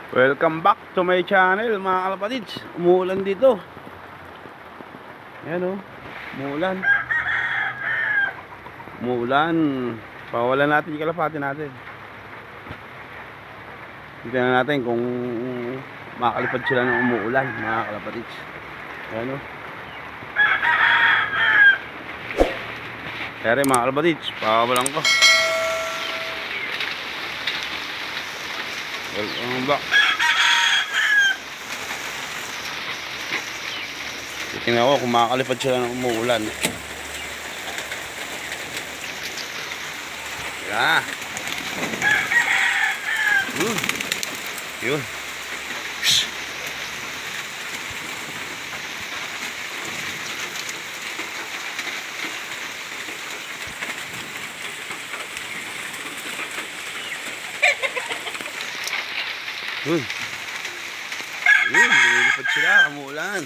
Welcome back to my channel mga kalapatids. Umuulan dito. Ayan o, umuulan. Umuulan. Pawalan natin yung kalapati natin. Tignan natin kung makakalipad sila ng umuulan mga kalapatids. Ayan o. Kaya rin mga kalapatids, pawalan ko. Welcome back. Tingnan ko kung makakalipad sila ng umuulan. Yeah. Yun. Yun. Yun, lumilipad sila, umuulan.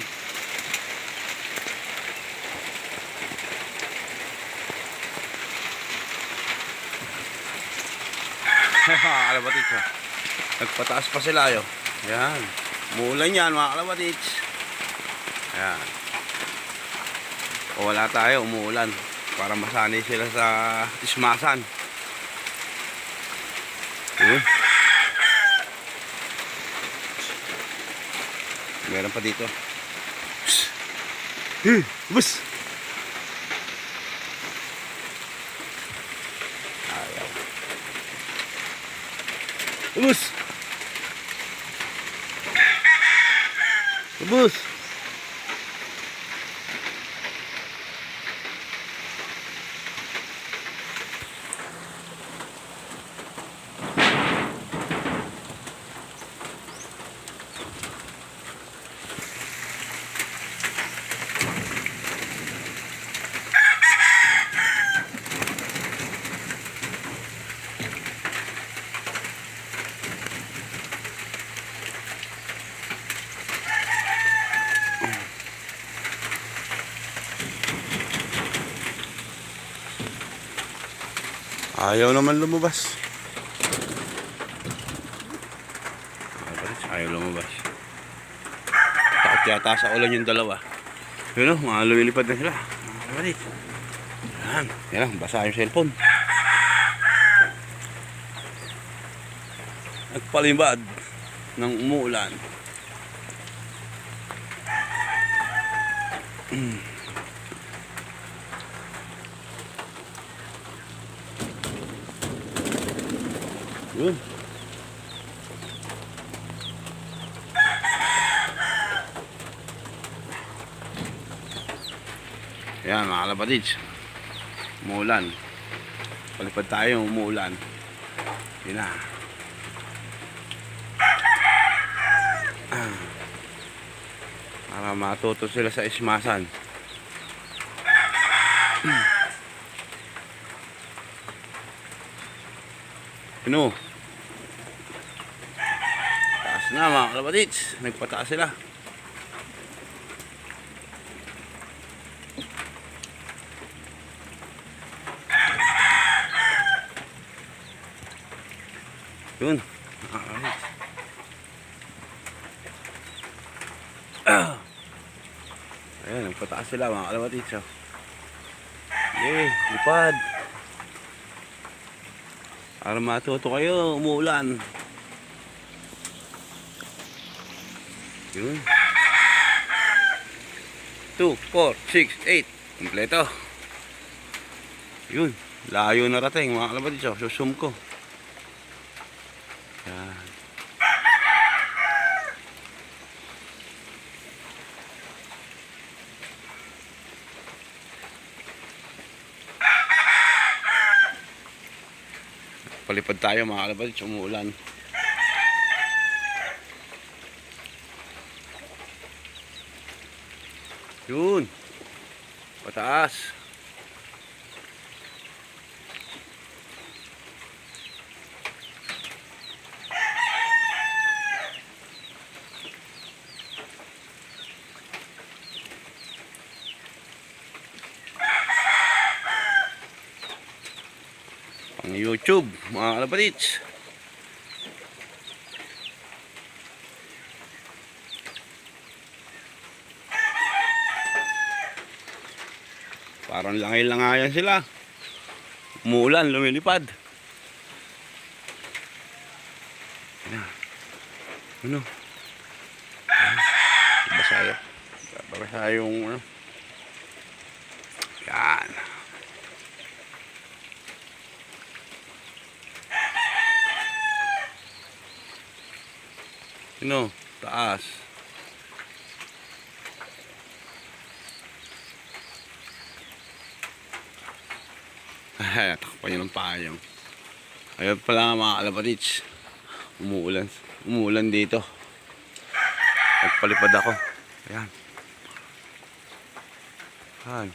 Kalapatids ha. Nagpataas pa sila yo. Ayan. Umuulan yan mga kalapatids. Ayan. O wala tayo, umuulan. Para masanay sila sa ismasan. Yun. Meron pa dito. Bus! Ayaw. Bus! Bus! Ayaw naman lumabas. Ayaw lumabas. Takot yata sa ulan yung dalawa. Yun o, mga lumilipad na sila. Yan, yan lang, basa yung cellphone. Nagpalimbad ng umuulan. Yun. Yan mga kalapatids, umuulan. Palipad tayo, umuulan. Yun na. Para matuto sila sa ismasan. Pino. Taas na mga kalapatids. Nagpataas sila. Yun. Ayan, nagpataas sila mga kalapatids. Okay, lipad. Para matuto kayo, umuulan. Yun. 2, 4, 6, 8. Kompleto. Yun. Layo na rating mga kalapatids. Susum ko. Yan. Palipad tayo mga kalapatids, umuulan. Yun. Pataas. Pang YouTube mga kalapatids. Parang langay-langayan sila. Umuulan, lumilipad. Ayan. Ano? Basayo. Basayo yung ano. Yan. Ano? Taas. Ay, takpan yun ng payong. Ayun pala mga kalapatits. Umuulan. Umuulan dito. Nagpalipad ako. Ayan. Ayan.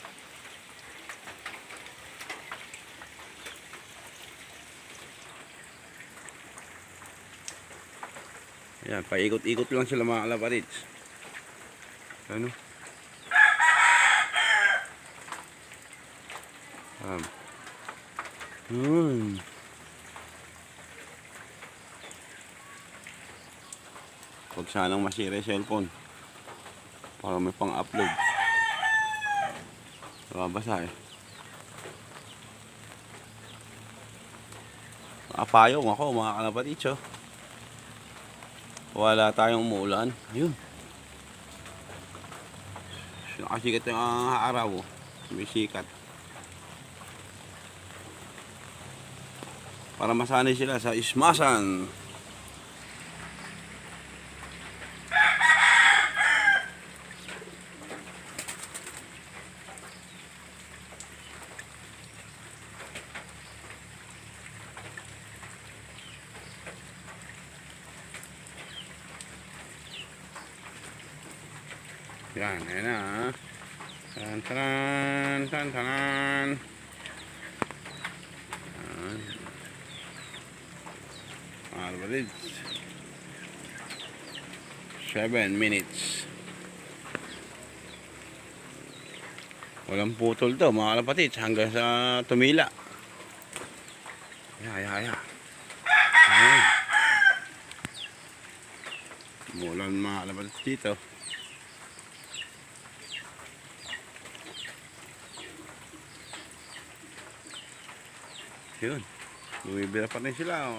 Ayan, paikot-ikot lang sila mga kalapatits. Ano? Huwag sanang masira yung cellphone para may pang-upload. Nababasa eh. Nakapayong ako mga kalapatits oh. Wala tayong umuulan. Ayun. Nakasikat yung araw oh. Sumisikat. Para masanay sila sa ismasan. Yan, ayan na ha. Tan tan tan tan. Alvarez. 7 minutes. Walang putol to mga kalapatits hanggang sa tumila. Ayan. Mulan mga kalapatits dito. Yun. Bumibira pa rin sila.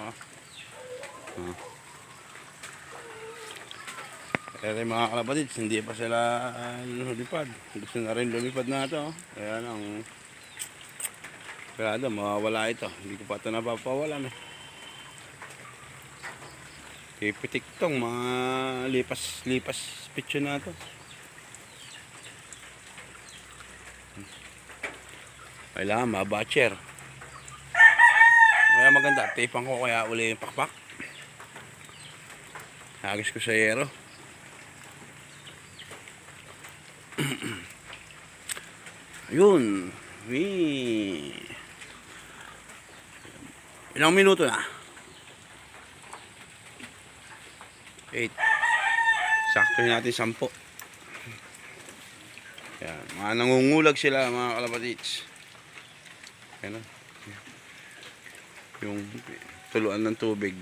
Kaya mga kalapatits, hindi pa sila lumipad. Gusto na rin lumipad na ito. Kaya lang, kaya mawawala ito. Hindi ko pa ito napapawalan. Pipitik tong mga lipas picture na ito. Kailangan mabatcher. Kaya maganda, tapang ko kaya uli yung pakpak. Hagis ko sa yero. Ayun. Ilang minuto na? 8. Saktohin natin 10. Yan, mga nangungulag sila mga kalapatits. Ayan o. Yung tuluan ng tubig.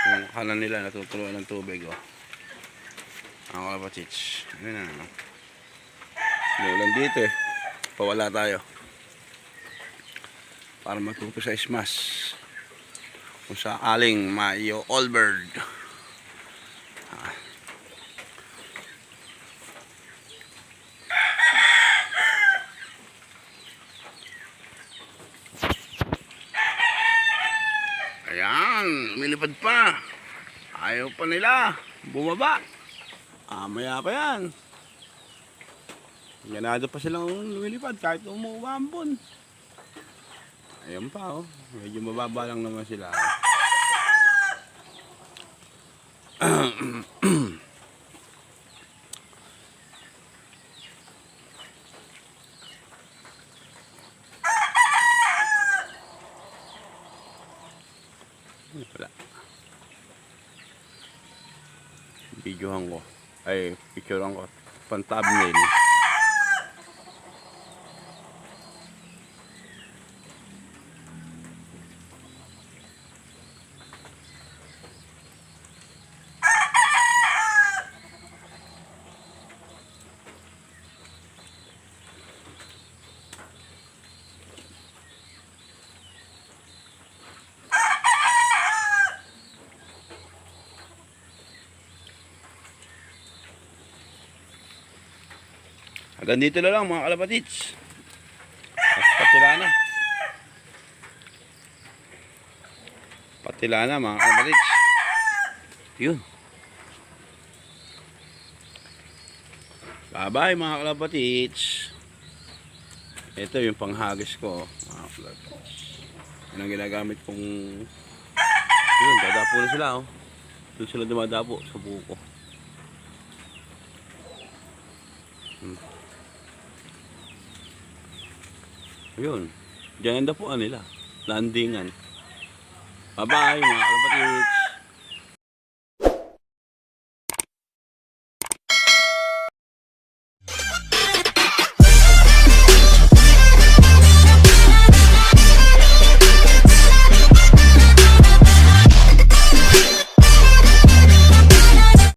Yung kanan nila natutuluan ng tubig oh. Mga kalapatits. Ayan na. Umuulan dito eh. Pawala tayo. Para matuto sa ismas. Kung sakaling Mayo Allbird. Ayan, umilipad pa. Ayaw pa nila bumaba. Maya pa yan. Ganado pa silang lumilipad kahit umuuambon. Ayan pa oh. Medyo mababa lang naman sila. Wala. Videohan ko. Ay, picturean ko. Pan-thumbnail. Hanggang dito na lang mga kalapatits. Patila na. Patila na mga kalapatits. Yun. Bye-bye mga kalapatits. Ito yung panghagis ko mga kalapatits. Yan ang ginagamit kong yun, dadapo na sila oh. Doon sila dumadapo sa buko. Yun. Diyan ang dapuan nila. Landingan. Bye-bye mga kalapatits.